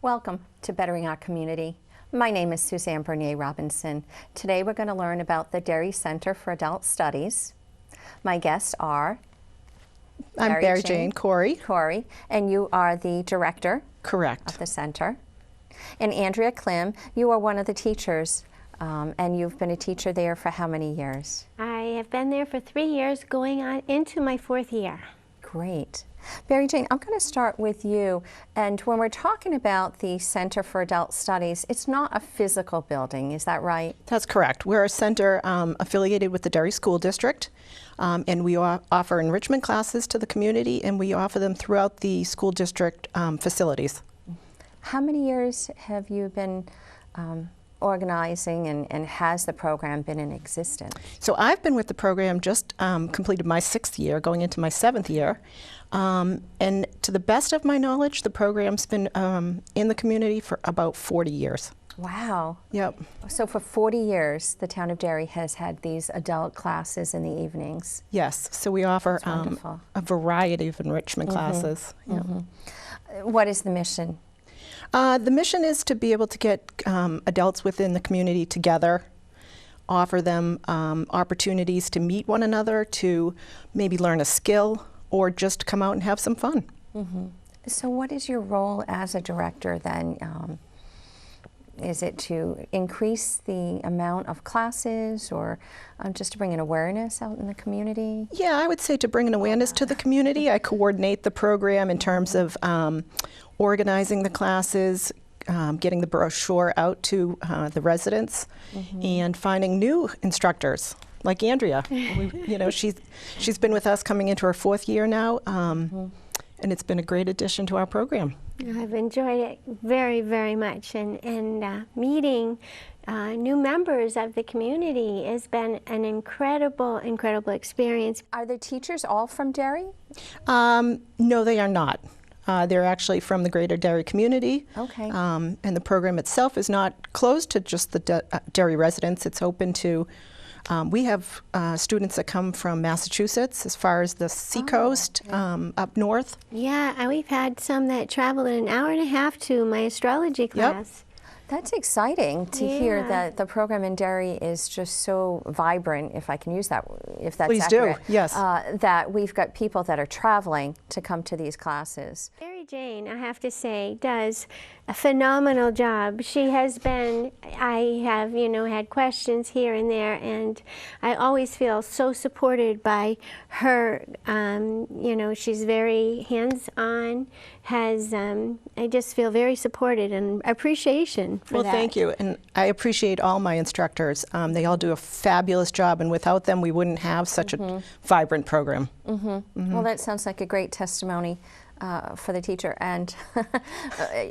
Welcome to Bettering Our Community. My name is Suzanne Bernier Robinson. Today we're going to learn about the Derry Center for Adult Studies. My guests are I'm Barry Jane Corey. And you are the director Correct. of the center. And Andrea Klim, you are one of the teachers, and you've been a teacher there for how many years? I have been there for 3 years, going on into my 4th year. Great. Barry Jane, I'm going to start with you. And when we're talking about the Center for Adult Studies, it's not a physical building, is that right? That's correct. We're a center affiliated with the Derry School District, and we offer enrichment classes to the community, and we offer them throughout the school district facilities. How many years have you been organizing, and has the program been in existence? So I've been with the program, just completed my 6th year, going into my 7th year. And to the best of my knowledge, the program's been in the community for about 40 years. Wow. Yep. So for 40 years, the town of Derry has had these adult classes in the evenings. Yes, so we offer a variety of enrichment classes. Yep. What is the mission? The mission is to be able to get adults within the community together, offer them opportunities to meet one another, to maybe learn a skill, or just come out and have some fun. So what is your role as a director then? Is it to increase the amount of classes, or just to bring an awareness out in the community? Yeah, I would say to bring an awareness to the community. I coordinate the program in terms of organizing the classes, getting the brochure out to the residents, and finding new instructors. Like Andrea, she's been with us coming into her 4th year now, and it's been a great addition to our program. I've enjoyed it very, very much, and meeting new members of the community has been an incredible, incredible experience. Are the teachers all from Derry? No, they are not. They're actually from the greater Derry community. Okay. And the program itself is not closed to just the Derry residents. It's open to we have students that come from Massachusetts, as far as the seacoast, up north. Yeah, and we've had some that traveled an hour and a half to my astrology class. That's exciting to hear that the program in Derry is just so vibrant, if I can use that, if that's Please accurate. do, yes. That we've got people that are traveling to come to these classes. Barry Jane, I have to say, does a phenomenal job. She has been, I have, had questions here and there, and I always feel so supported by her. She's very hands-on, I just feel very supported and appreciation for that. Well, thank you, and I appreciate all my instructors. They all do a fabulous job, and without them, we wouldn't have such a vibrant program. Well, that sounds like a great testimony for the teacher, and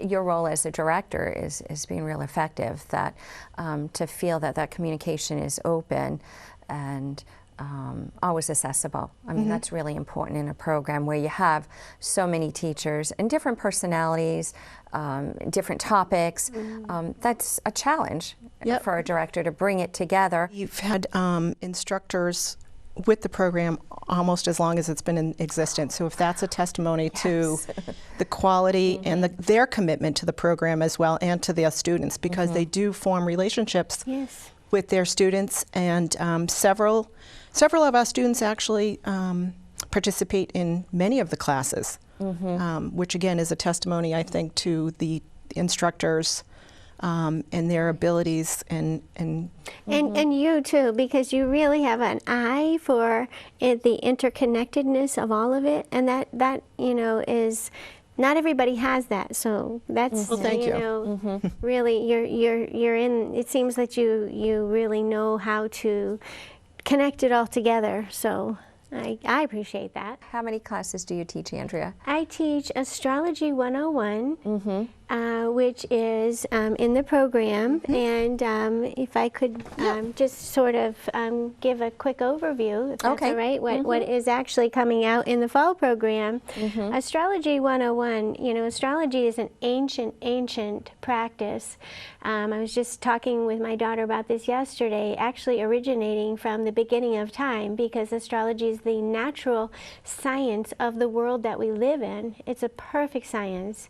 your role as a director is being real effective, that to feel that communication is open and always accessible. I mean, that's really important in a program where you have so many teachers and different personalities, different topics. That's a challenge for a director to bring it together. You've had instructors with the program almost as long as it's been in existence. So if that's a testimony to the quality and their commitment to the program as well, and to their students, because they do form relationships with their students, and several of our students actually participate in many of the classes, which again is a testimony, I think, to the instructors and their abilities, and you too, because you really have an eye for the interconnectedness of all of it, and that is, not everybody has that. So that's well, thank you. Really, you're in. It seems that you really know how to connect it all together. So I appreciate that. How many classes do you teach, Andrea? I teach Astrology 101, which is in the program. And if I could just sort of give a quick overview, if that's all right, what is actually coming out in the fall program. Astrology 101, astrology is an ancient practice. I was just talking with my daughter about this yesterday, actually originating from the beginning of time, because astrology is the natural science of the world that we live in. It's a perfect science.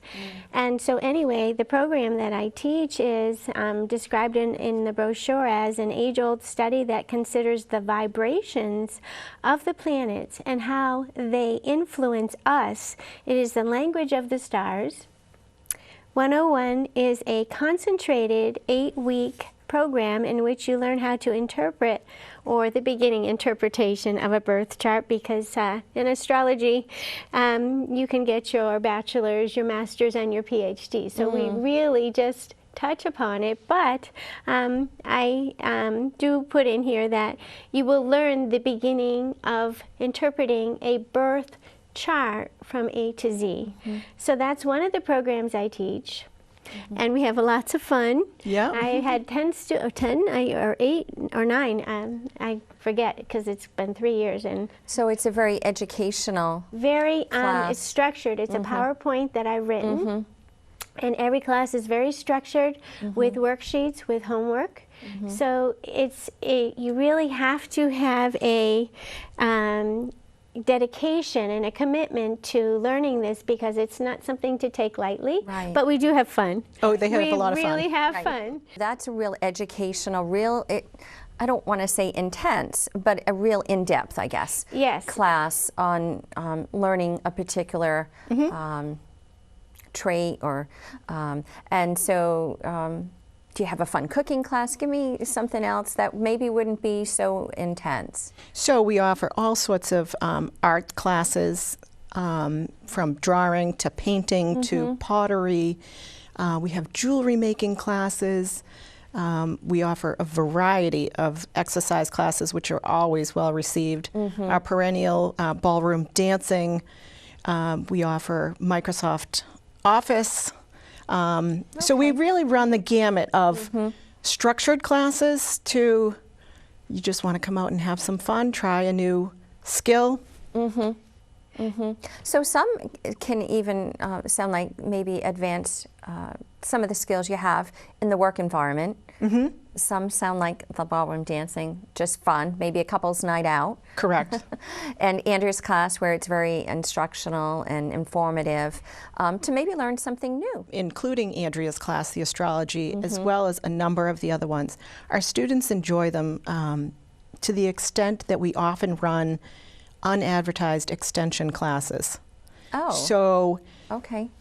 And so anyway, the program that I teach is described in the brochure as an age-old study that considers the vibrations of the planets and how they influence us. It is the language of the stars. 101 is a concentrated 8-week program in which you learn how to interpret, or the beginning interpretation of a birth chart, because in astrology you can get your bachelor's, your master's, and your PhD. So we really just touch upon it, but I do put in here that you will learn the beginning of interpreting a birth chart from A to Z. So that's one of the programs I teach. And we have lots of fun. Yeah. I had 10 or 8 or 9. I forget because it's been 3 years. And So it's a very educational very class. it's structured. It's a PowerPoint that I've written. And every class is very structured with worksheets, with homework. So you really have to have a dedication and a commitment to learning this, because it's not something to take lightly. Right. But we do have fun. Oh, they have a lot of fun. We really have fun. That's a real educational, I don't want to say intense, but a real in-depth, I guess, Yes. class on learning a particular trait, or and so do you have a fun cooking class? Give me something else that maybe wouldn't be so intense. So we offer all sorts of art classes, from drawing to painting to pottery. We have jewelry making classes. We offer a variety of exercise classes, which are always well received. Our perennial ballroom dancing. We offer Microsoft Office. So we really run the gamut of structured classes to, you just want to come out and have some fun, try a new skill. So some can even sound like maybe advance some of the skills you have in the work environment. Some sound like the ballroom dancing, just fun, maybe a couple's night out. Correct. And Andrea's class, where it's very instructional and informative, to maybe learn something new. Including Andrea's class, the astrology, as well as a number of the other ones. Our students enjoy them to the extent that we often run unadvertised extension classes. Oh. So Okay.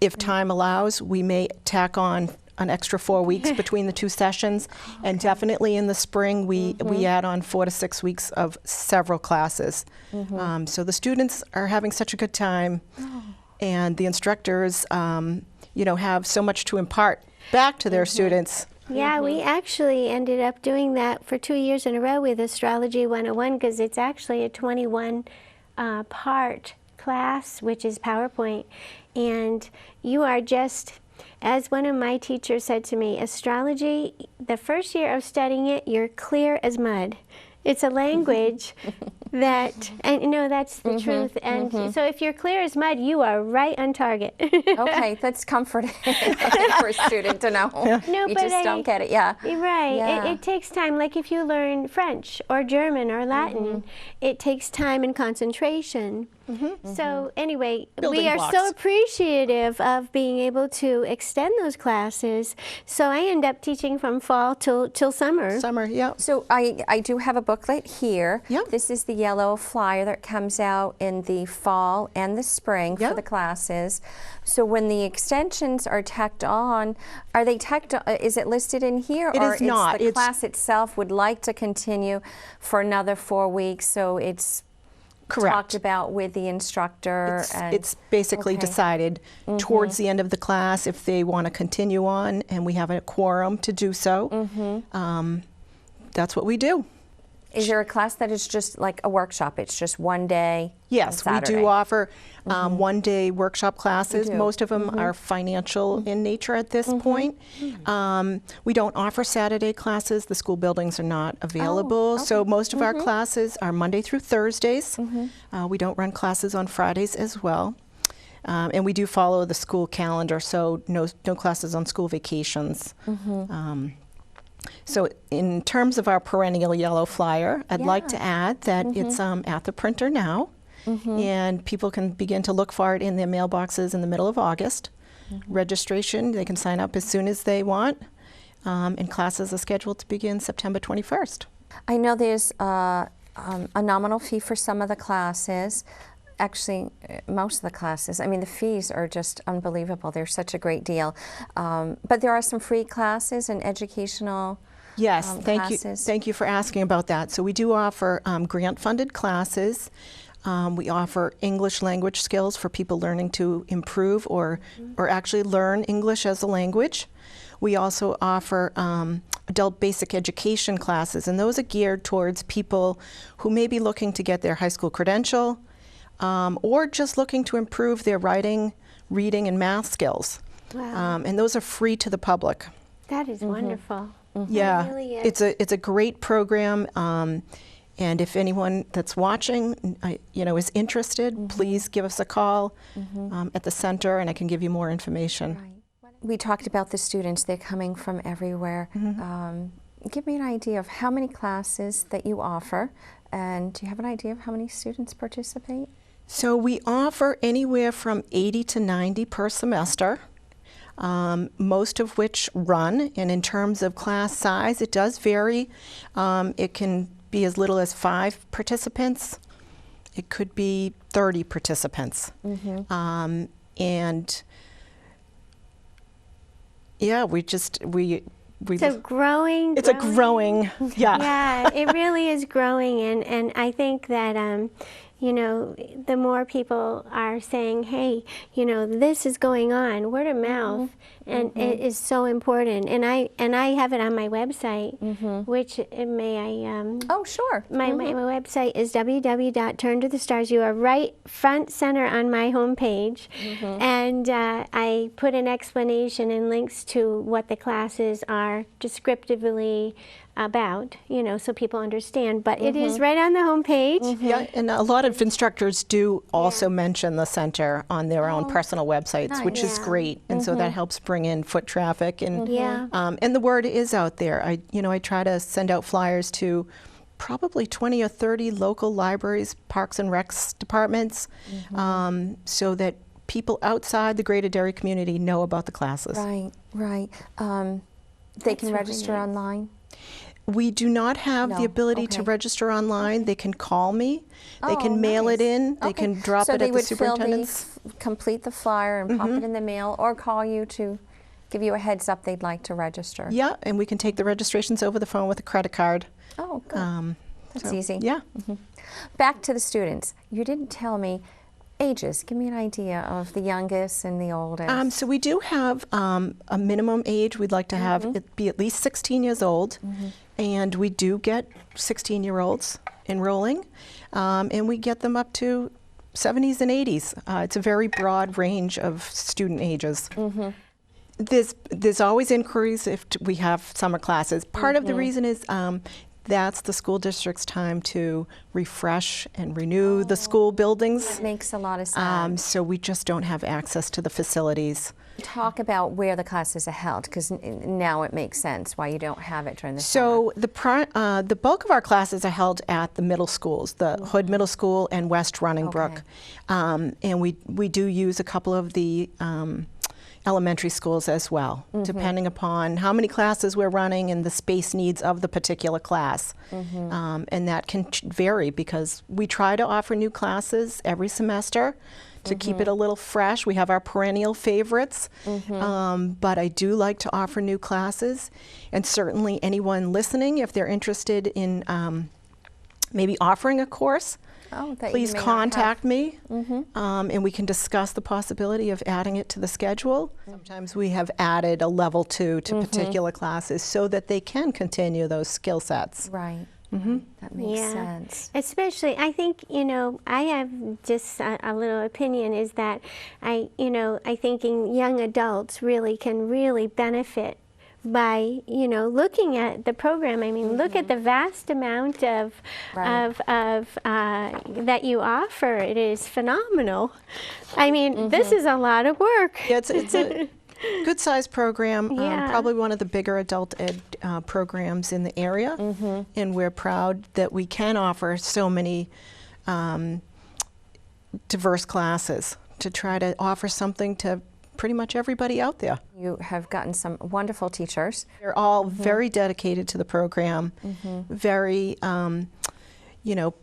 if time allows, we may tack on an extra 4 weeks between the 2 sessions, and definitely in the spring we add on 4 to 6 weeks of several classes. So the students are having such a good time, and the instructors have so much to impart back to their students. Yeah, we actually ended up doing that for 2 years in a row with Astrology 101, because it's actually a 21 part class, which is PowerPoint. And you are just, as one of my teachers said to me, astrology, the first year of studying it, you're clear as mud. It's a language that, and that's the truth. And so if you're clear as mud, you are right on target. Okay, that's comforting for a student to know. No, You but just don't get it, yeah. Right. Yeah. It takes time. Like if you learn French or German or Latin, it takes time and concentration. So anyway, Building we are blocks. so appreciative of being able to extend those classes. So I end up teaching from fall till summer. Summer, yeah. So I do have a booklet here. Yep. This is the yellow flyer that comes out in the fall and the spring for Yep. the classes. So when the extensions are tacked on, are they tacked on, is it listed in here? It or is not. The It's- class itself would like to continue for another 4 weeks, so it's Correct. talked about with the instructor. It's basically okay. decided towards the end of the class if they want to continue on, and we have a quorum to do so. That's what we do. Is there a class that is just like a workshop? It's just one day? Yes, on we Saturday? do offer one-day workshop classes. do. Most of them are financial in nature at this point. We don't offer Saturday classes. The school buildings are not available. So most of our classes are Monday through Thursdays. We don't run classes on Fridays as well. And we do follow the school calendar, so no classes on school vacations. So in terms of our perennial yellow flyer, I'd like to add that it's at the printer now, and people can begin to look for it in their mailboxes in the middle of August. Registration, they can sign up as soon as they want, and classes are scheduled to begin September 21st. I know there's a nominal fee for some of the classes. Actually, most of the classes. I mean, the fees are just unbelievable. They're such a great deal. But there are some free classes and educational Yes, thank you. classes. Thank you for asking about that. So we do offer grant-funded classes. We offer English language skills for people learning to improve or actually learn English as a language. We also offer adult basic education classes, and those are geared towards people who may be looking to get their high school credential or just looking to improve their writing, reading, and math skills. Wow. And those are free to the public. That is wonderful. Yeah, It really is. it's a great program, and if anyone that's watching, is interested, please give us a call at the center, and I can give you more information. Right. We talked about the students. They're coming from everywhere. Give me an idea of how many classes that you offer, and do you have an idea of how many students participate? So we offer anywhere from 80 to 90 per semester. Most of which run, and in terms of class size, it does vary. It can be as little as 5 participants. It could be 30 participants. And yeah, we So growing. it's a growing, yeah. Yeah, it really is growing, and I think that the more people are saying, hey, this is going on, word of mouth, and it is so important. And I have it on my website, which may I? Oh, sure. My website is www.turntothestars. You are right front center on my homepage, and I put an explanation and links to what the classes are descriptively about, so people understand. But it is right on the homepage. Yeah, and a lot of instructors do also mention the center on their own personal websites, which is Yeah. great, and so that helps bring in foot traffic, and Yeah. and the word is out there. I try to send out flyers to probably 20 or 30 local libraries, parks and recs departments, so that people outside the greater Derry community know about the classes. Right, right. They That's can really register nice. online? We do not have No, the ability to okay. register online. They can call me. They Oh, can mail it nice. in. They Okay. can drop So it they at the would fill superintendent's. complete the flyer and pop it in the mail, or call you to give you a heads up they'd like to register. Yeah, and we can take the registrations over the phone with a credit card. Oh, good. That's So, easy. Yeah. Back to the students. You didn't tell me ages. Give me an idea of the youngest and the oldest. So we do have a minimum age. We'd like to have it be at least 16 years old, and we do get 16-year-olds enrolling, and we get them up to 70s and 80s. It's a very broad range of student ages. There's always inquiries if we have summer classes. Part of the reason is that's the school district's time to refresh and renew the school buildings. Makes a lot of sense. So we just don't have access to the facilities. Talk about where the classes are held, because now it makes sense why you don't have it during the summer. So the bulk of our classes are held at the middle schools, the Hood Middle School and West Runningbrook. And we do use a couple of the elementary schools as well, depending upon how many classes we're running and the space needs of the particular class. And that can vary because we try to offer new classes every semester to keep it a little fresh. We have our perennial favorites, but I do like to offer new classes. And certainly anyone listening, if they're interested in maybe offering a course, that you please may not contact me, and we can discuss the possibility of adding it to the schedule. Sometimes we have added a level 2 to particular classes so that they can continue those skill sets. Right. That makes sense. Especially, I think, I have just a little opinion is that I think young adults can really benefit by, looking at the program. I mean, look at the vast amount of that you offer. It is phenomenal. I mean, this is a lot of work. Yeah, it's a good-sized program, Yeah. probably one of the bigger adult ed programs in the area, and we're proud that we can offer so many diverse classes to try to offer something to pretty much everybody out there. You have gotten some wonderful teachers. They're all very dedicated to the program, very,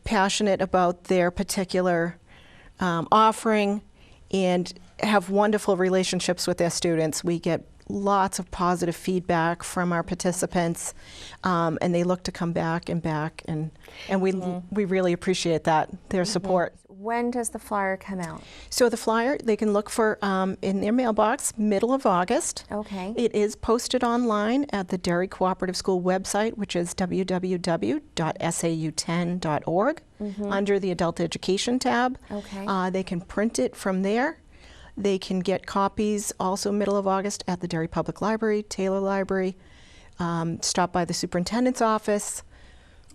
passionate about their particular offering, and have wonderful relationships with their students. We get lots of positive feedback from our participants, and they look to come back, and we really appreciate that, their support. When does the flyer come out? So the flyer, they can look for in their mailbox, middle of August. Okay. It is posted online at the Derry Cooperative School website, which is www.sau10.org, under the Adult Education tab. Okay. They can print it from there. They can get copies also middle of August at the Derry Public Library, Taylor Library, stop by the superintendent's office,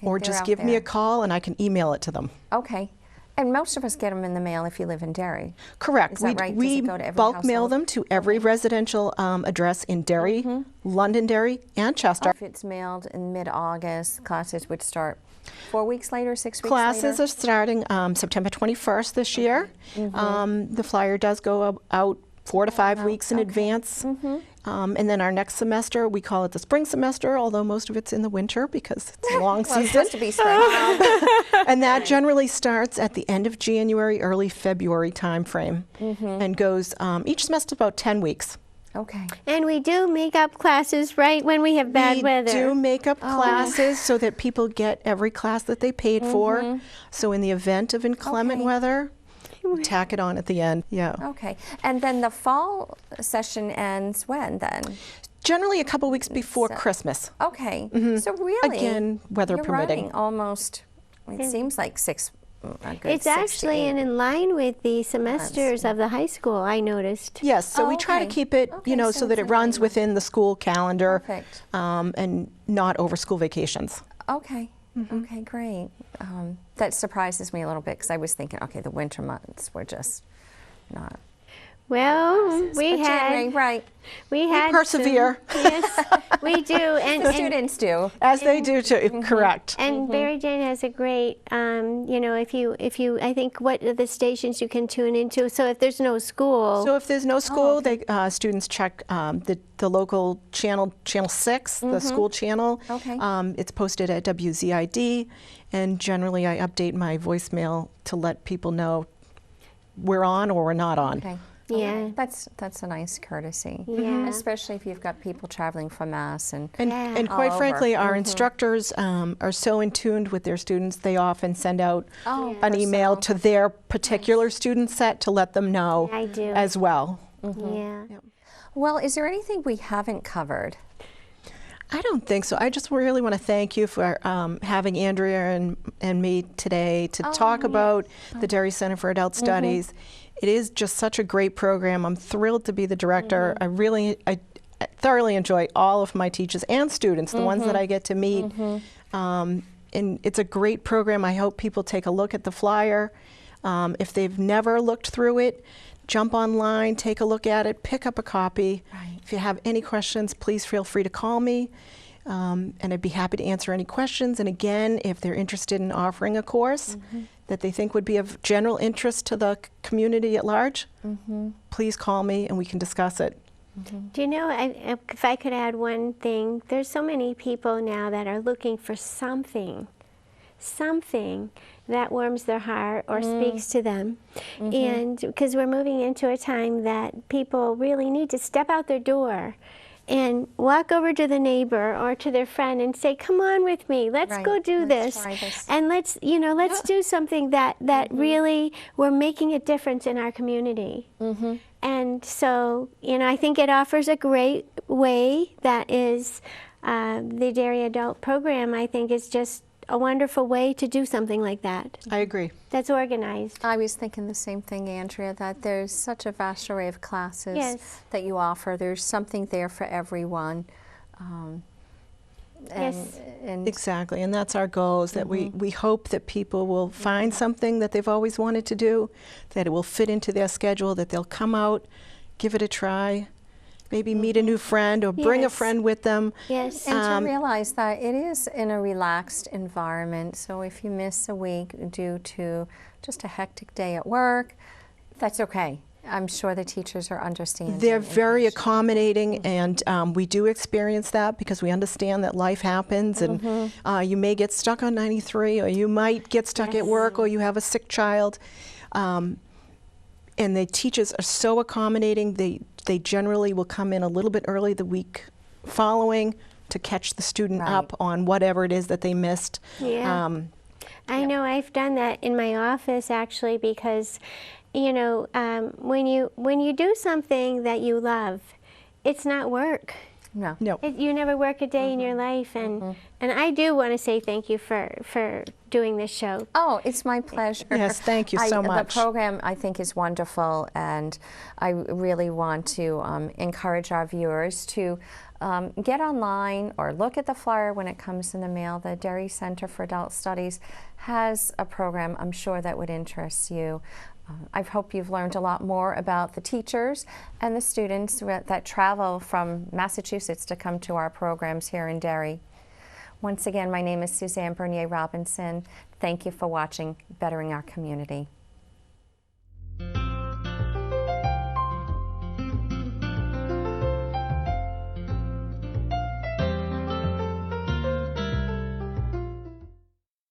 or they're just out give me there. a call and I can email it to them. Okay. And most of us get them in the mail if you live in Derry. Correct. Is that right? Does We it go to every bulk mail household? them to every residential address in Derry, Londonderry, and Chester. If it's mailed in mid-August, classes would start 4 weeks later, 6 weeks Classes later? are starting September 21st this year. The flyer does go out 4 to 5 weeks in advance. And then our next semester, we call it the spring semester, although most of it's in the winter because it's a long Well, it's season. supposed to be spring. And that generally starts at the end of January, early February timeframe, and goes each semester about 10 weeks. Okay. And we do makeup classes right when we have bad weather. We do makeup classes so that people get every class that they paid for. So in the event of inclement weather, we tack it on at the end. Yeah. Okay. And then the fall session ends when then? Generally a couple weeks before Christmas. Okay. So really, Again, weather you're permitting. running almost, it seems like a good It's 6 to actually 8. in line with the semesters of the high school, I noticed. Yes, so we try to okay. keep it, Okay, so so that it's it runs in line. within the school calendar. Perfect. And not over school vacations. Okay. Okay, great. That surprises me a little bit because I was thinking, okay, the winter months were just not. Well, we But January, had right. we had persevere. yes, we do, and Students do. As they do too, correct. And Barry Jane has a great, if you, I think what are the stations you can tune into. So if there's no school, So if there's no school, students check the local channel 6, the school channel. Okay. It's posted at WZID, and generally I update my voicemail to let people know we're on or we're not on. Okay. yeah, That's a nice courtesy. Yeah. Especially if you've got people traveling from Mass and And, Yeah. and quite All frankly, over. our instructors are so in tune with their students, they often send out Oh, an email to their particular student set to let them know I do. as well. yeah. Well, is there anything we haven't covered? I don't think so. I just really want to thank you for having Andrea and me today to talk about the Derry Center for Adult Studies. It is just such a great program. I'm thrilled to be the director. I thoroughly enjoy all of my teachers and students, the ones that I get to meet. And it's a great program. I hope people take a look at the flyer. If they've never looked through it, jump online, take a look at it, pick up a copy. Right. If you have any questions, please feel free to call me. And I'd be happy to answer any questions. And again, if they're interested in offering a course that they think would be of general interest to the community at large, please call me and we can discuss it. Do you know, if I could add one thing, there's so many people now that are looking for something that warms their heart or speaks to them. And because we're moving into a time that people really need to step out their door and walk over to the neighbor or to their friend and say, come on with me, let's Right. go do Let's this. try this. And let's do something that really, we're making a difference in our community. And so, I think it offers a great way that is, the Derry Adult Program, I think, is just a wonderful way to do something like that. I agree. That's organized. I was thinking the same thing, Andrea, that there's such a vast array of classes Yes. that you offer. There's something there for everyone. Yes. And Exactly, and that's our goal, is that we hope that people will find something that they've always wanted to do, that it will fit into their schedule, that they'll come out, give it a try, maybe meet a new friend or bring a Yes. friend with them. Yes. And to realize that it is in a relaxed environment. So if you miss a week due to just a hectic day at work, that's okay. I'm sure the teachers are understanding. They're and very patient. accommodating, and we do experience that because we understand that life happens, and you may get stuck on 93, or you might get stuck at work, or you have a sick child. And the teachers are so accommodating. They generally will come in a little bit early the week following to catch the student up on whatever it is that they missed. Yeah. I know I've done that in my office actually, because you know, when you do something that you love, it's not work. No. No. You never work a day in your life, and I do want to say thank you for doing this show. Oh, it's my pleasure. Yes, thank you so much. The program, I think, is wonderful, and I really want to encourage our viewers to get online or look at the flyer when it comes in the mail. The Derry Center for Adult Studies has a program I'm sure that would interest you. I hope you've learned a lot more about the teachers and the students that travel from Massachusetts to come to our programs here in Derry. Once again, my name is Suzanne Bernier Robinson. Thank you for watching Bettering Our Community.